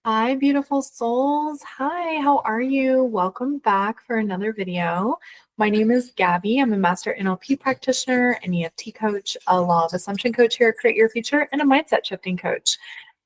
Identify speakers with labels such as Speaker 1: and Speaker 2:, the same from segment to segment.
Speaker 1: Hi, beautiful souls. Hi, how are you? Welcome back for another video. My name is Gabi. I'm a master NLP practitioner, an EFT coach, a law of assumption coach here at Create Your Future, and a mindset shifting coach.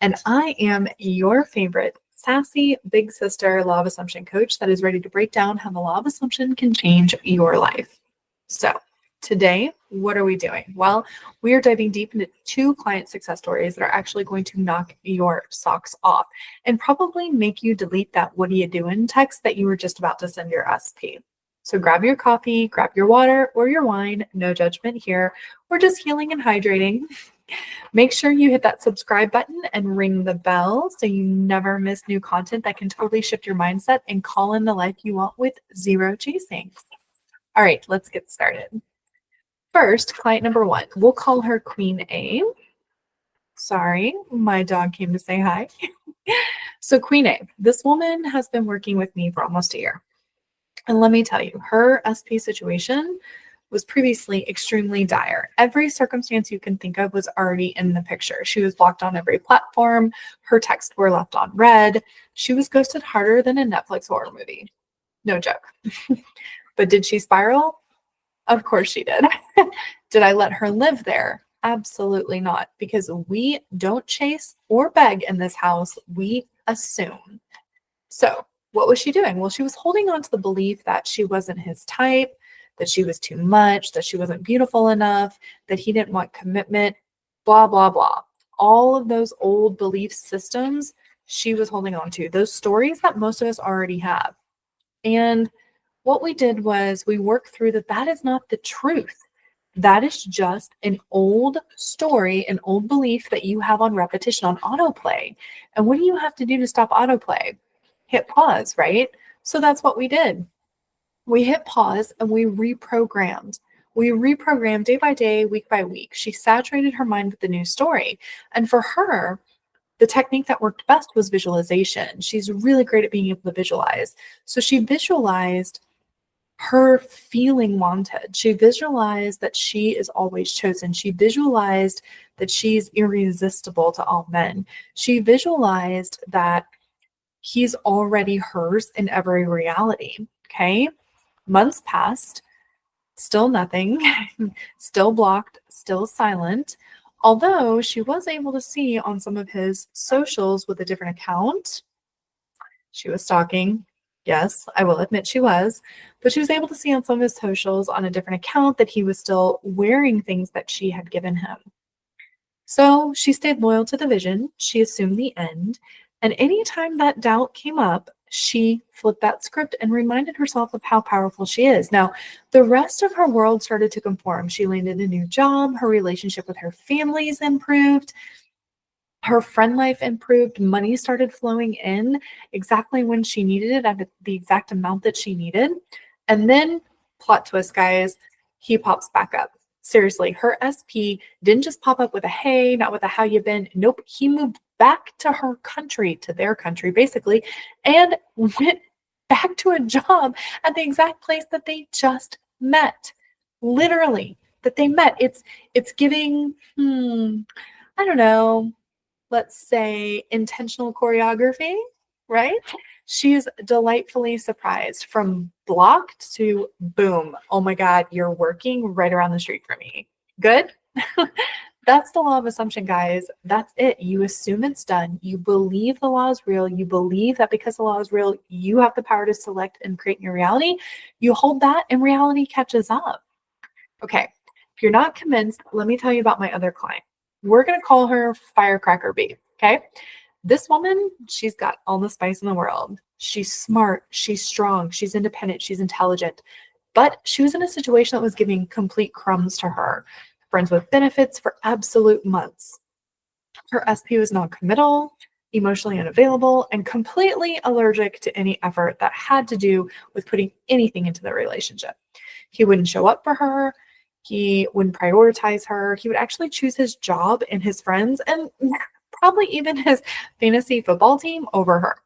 Speaker 1: And I am your favorite sassy big sister law of assumption coach that is ready to break down how the law of assumption can change your life. So, today, what are we doing? Well, we are diving deep into 2 client success stories that are actually going to knock your socks off and probably make you delete that "what are you doing" text that you were just about to send your SP. So grab your coffee, grab your water or your wine, no judgment here. We're just healing and hydrating. Make sure you hit that subscribe button and ring the bell so you never miss new content that can totally shift your mindset and call in the life you want with zero chasing. All right, let's get started. First, client number 1, we'll call her Queen A. Sorry, my dog came to say hi. So Queen A, this woman has been working with me for almost a year. And let me tell you, her SP situation was previously extremely dire. Every circumstance you can think of was already in the picture. She was blocked on every platform. Her texts were left on read. She was ghosted harder than a Netflix horror movie. No joke. But did she spiral? Of course she did. Did I let her live there? Absolutely not, because we don't chase or beg in this house. We assume. So what was she doing? Well, she was holding on to the belief that she wasn't his type, that she was too much, that she wasn't beautiful enough, that he didn't want commitment, blah, blah, blah. All of those old belief systems she was holding on to, those stories that most of us already have. And what we did was we worked through that is not the truth. That is just an old story, an old belief that you have on repetition, on autoplay. And what do you have to do to stop autoplay? Hit pause, right? So that's what we did. We hit pause and we reprogrammed. We reprogrammed day by day, week by week. She saturated her mind with the new story. And for her, the technique that worked best was visualization. She's really great at being able to visualize. So she visualized her feeling wanted. She visualized that she is always chosen. She visualized that she's irresistible to all men. She visualized that he's already hers in every reality. Okay. Months passed, still nothing, still blocked, still silent. Although she was able to see on some of his socials with a different account, she was stalking. Yes, I will admit she was. But she was able to see on some of his socials on a different account that he was still wearing things that she had given him. So she stayed loyal to the vision. She assumed the end. And anytime that doubt came up, she flipped that script and reminded herself of how powerful she is. Now, the rest of her world started to conform. She landed a new job. Her relationship with her families improved. Her friend life improved. Money started flowing in exactly when she needed it at the exact amount that she needed. And then, plot twist, guys, he pops back up. Seriously, her SP didn't just pop up with a hey, not with a how you been. Nope, he moved back to her country, to their country, basically, and went back to a job at the exact place that they just met. Literally, that they met. It's giving, I don't know, let's say intentional choreography, right? She's delightfully surprised from blocked to boom. Oh my God, you're working right around the street from me. Good. That's the law of assumption, guys. That's it. You assume it's done. You believe the law is real. You believe that because the law is real, you have the power to select and create your reality. You hold that and reality catches up. Okay. If you're not convinced, let me tell you about my other client. We're going to call her Firecracker B. Okay. This woman, she's got all the spice in the world. She's smart. She's strong. She's independent. She's intelligent. But she was in a situation that was giving complete crumbs to her. Friends with benefits for absolute months. Her SP was non-committal, emotionally unavailable, and completely allergic to any effort that had to do with putting anything into the relationship. He wouldn't show up for her. He wouldn't prioritize her. He would actually choose his job and his friends and probably even his fantasy football team over her.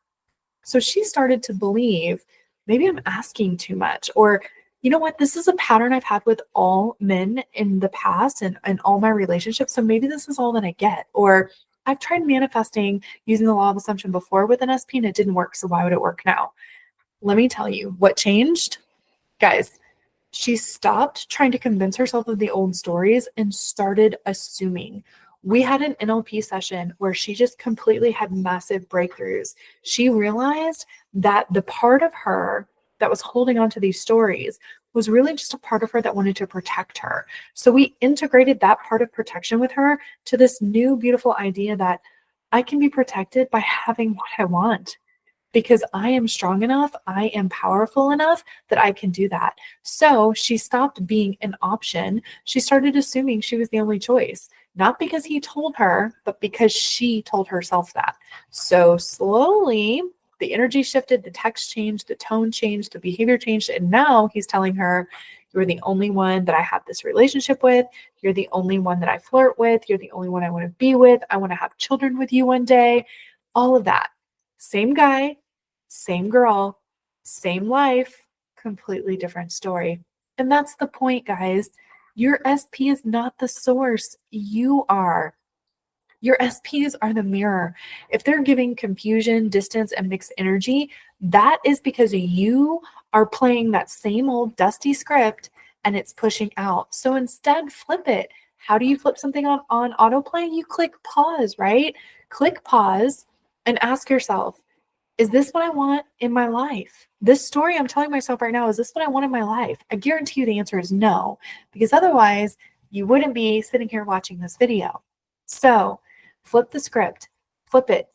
Speaker 1: So she started to believe, maybe I'm asking too much, or you know what, this is a pattern I've had with all men in the past and all my relationships. So maybe this is all that I get. Or I've tried manifesting using the law of assumption before with an SP and it didn't work. So why would it work now? Let me tell you what changed. Guys, she stopped trying to convince herself of the old stories and started assuming. We had an NLP session where she just completely had massive breakthroughs. She realized that the part of her that was holding on to these stories was really just a part of her that wanted to protect her. So we integrated that part of protection with her to this new beautiful idea that I can be protected by having what I want because I am strong enough, I am powerful enough that I can do that. So she stopped being an option. She started assuming she was the only choice, not because he told her, but because she told herself that. So slowly, the energy shifted, the text changed, the tone changed, the behavior changed, and now he's telling her, you're the only one that I have this relationship with. You're the only one that I flirt with. You're the only one I want to be with. I want to have children with you one day. All of that. Same guy, same girl, same life, completely different story. And that's the point, guys. Your SP is not the source. You are. Your SPs are the mirror. If they're giving confusion, distance, and mixed energy, that is because you are playing that same old dusty script and it's pushing out. So instead, flip it. How do you flip something on autoplay? You click pause, right? Click pause and ask yourself, is this what I want in my life? This story I'm telling myself right now, is this what I want in my life? I guarantee you the answer is no, because otherwise you wouldn't be sitting here watching this video. So flip the script, flip it.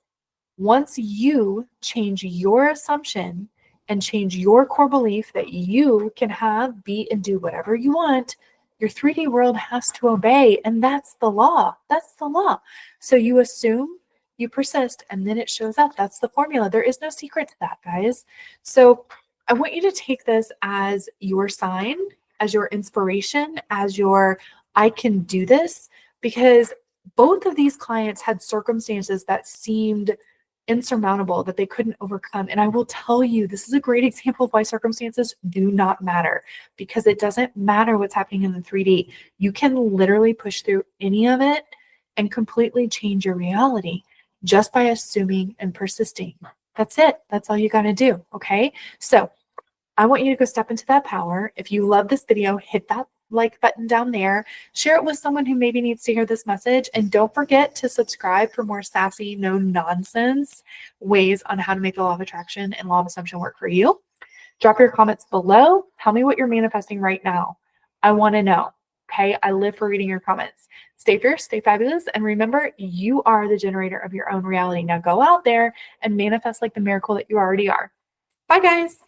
Speaker 1: Once you change your assumption and change your core belief that you can have, be, and do whatever you want, your 3D world has to obey. And that's the law. That's the law. So you assume, you persist, and then it shows up. That's the formula. There is no secret to that, guys. So I want you to take this as your sign, as your inspiration, as your I can do this, because both of these clients had circumstances that seemed insurmountable, that they couldn't overcome. And I will tell you, this is a great example of why circumstances do not matter, because it doesn't matter what's happening in the 3D. You can literally push through any of it and completely change your reality just by assuming and persisting. That's it. That's all you got to do. Okay. So I want you to go step into that power. If you love this video, hit that like button down there, share it with someone who maybe needs to hear this message, and don't forget to subscribe for more sassy, no nonsense ways on how to make the law of attraction and law of assumption work for you. Drop your comments below. Tell me what you're manifesting right now. I want to know. Okay. I live for reading your comments. Stay fierce, stay fabulous, and remember, you are the generator of your own reality. Now go out there and manifest like the miracle that you already are. Bye, guys.